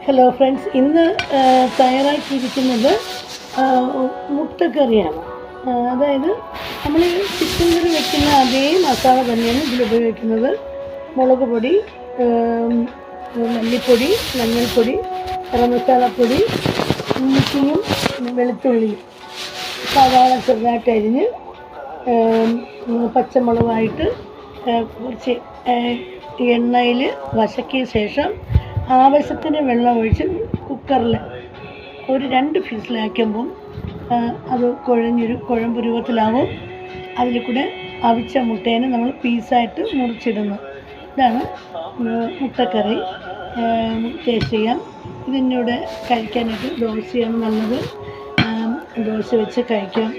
Hello friends, ഇന്ന് തയ്യാറാക്കിയിരിക്കുന്നത് മുട്ടക്കറിയാണ്. അതായത് നമ്മൾ ചിക്കൻ കറി വയ്ക്കുന്ന അതേ മസാല തന്നെയാണ് ഇതിൽ ഉപയോഗിക്കുന്നത്. മുളക് പൊടി, മല്ലിപ്പൊടി, മഞ്ഞൾപ്പൊടി, ഗരം മസാലപ്പൊടി, ഇഞ്ചിയും വെളുത്തുള്ളിയും, സവാള ചെറുതായിട്ട് അരിഞ്ഞ്, പച്ചമുളകായിട്ട് കുറച്ച് എണ്ണയിൽ വശക്കിയ ശേഷം ആവശ്യത്തിന് വെള്ളം ഒഴിച്ച് കുക്കറിൽ ഒരു 2 ഫിസിലാക്കുമ്പം അത് കുഴമ്പ് രൂപത്തിലാവും. അതിൽ കൂടെ അവിച്ച മുട്ടേനെ നമ്മൾ പീസായിട്ട് മുറിച്ചിടുന്നു. ഇതാണ് മുട്ടക്കറി. ടേസ്റ്റ് ചെയ്യാം. ഇതിനോട് കഴിക്കാനായിട്ട് ദോശയാണ് നല്ലത്. ദോശ വെച്ച് കഴിക്കാം.